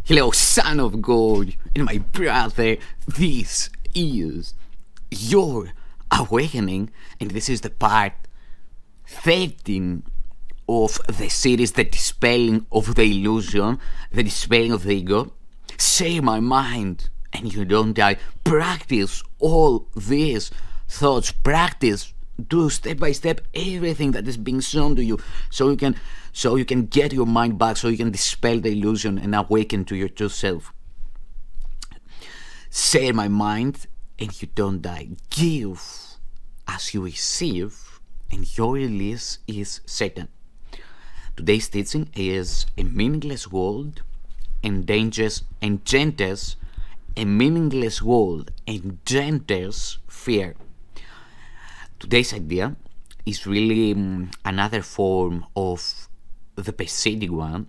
Hello, son of God, and my brother, this is your awakening, and this is the part 13 of the series, The Dispelling of the Illusion, The Dispelling of the Ego. Say my mind, and you don't die. Practice all these thoughts. Practice. Do step by step everything that is being shown to you, so you can get your mind back, so you can dispel the illusion and awaken to your true self. Share my mind, and you don't die. Give as you receive, and your release is certain. Today's teaching is a meaningless world engenders a meaningless world engenders fear. Today's idea is really another form of the preceding one,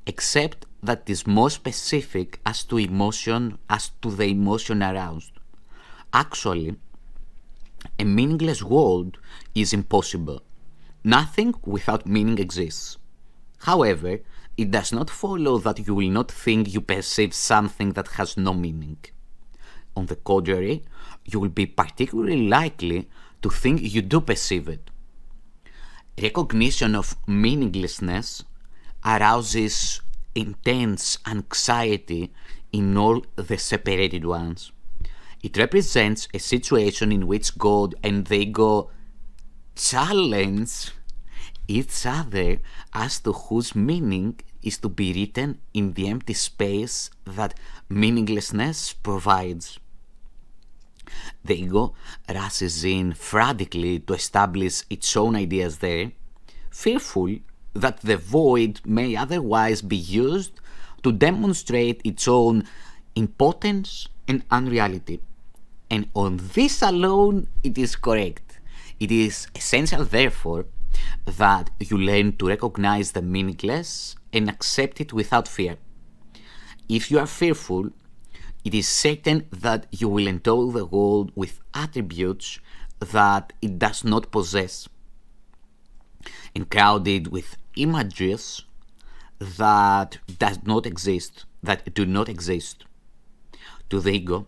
except that it is more specific as to the emotion aroused. Actually, a meaningless world is impossible. Nothing without meaning exists. However, it does not follow that you will not think you perceive something that has no meaning. On the contrary, you will be particularly likely to think you do perceive it. Recognition of meaninglessness arouses intense anxiety in all the separated ones. It represents a situation in which God and the ego challenge each other as to whose meaning is to be written in the empty space that meaninglessness provides. The ego rushes in frantically to establish its own ideas there, fearful that the void may otherwise be used to demonstrate its own impotence and unreality. And on this alone, it is correct. It is essential, therefore, that you learn to recognize the meaningless and accept it without fear. If you are fearful, it is certain that you will endow the world with attributes that it does not possess, and crowded with images that do not exist. To the ego,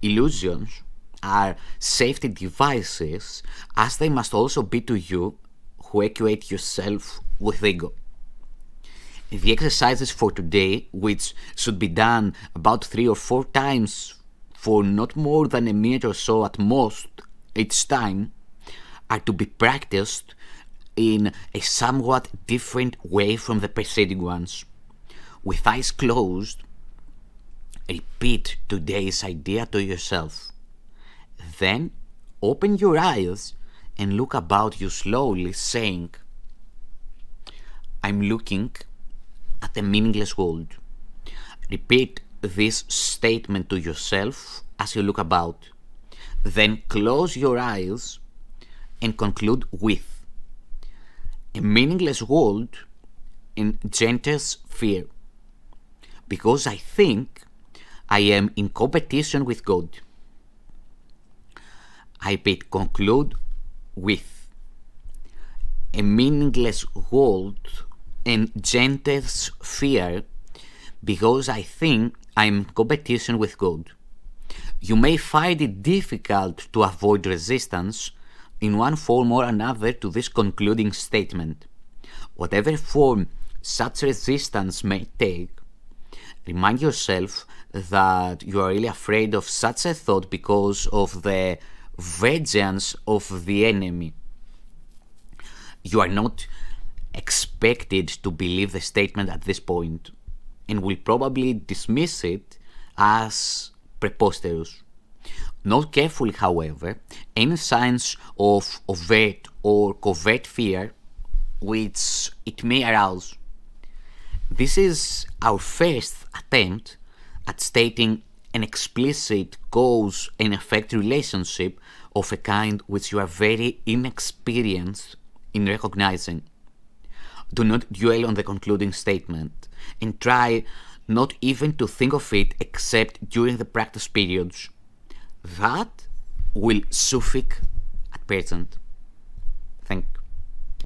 illusions are safety devices, as they must also be to you who equate yourself with the ego. The exercises for today, which should be done about 3 or 4 times for not more than a minute or so at most each time, are to be practiced in a somewhat different way from the preceding ones. With eyes closed, repeat today's idea to yourself. Then open your eyes and look about you slowly, saying, I'm looking at a meaningless world. Repeat this statement to yourself as you look about. Then close your eyes and conclude with, a meaningless world engenders fear, because I think I am in competition with God. I repeat, conclude with, a meaningless world engenders fear, because I think I am in competition with God. You may find it difficult to avoid resistance in one form or another to this concluding statement. Whatever form such resistance may take, remind yourself that you are really afraid of such a thought because of the vengeance of the enemy. You are not expected to believe the statement at this point, and will probably dismiss it as preposterous. Note carefully, however, any signs of overt or covert fear which it may arouse. This is our first attempt at stating an explicit cause and effect relationship of a kind which you are very inexperienced in recognizing. Do not dwell on the concluding statement, and try not even to think of it except during the practice periods. That will suffice at present.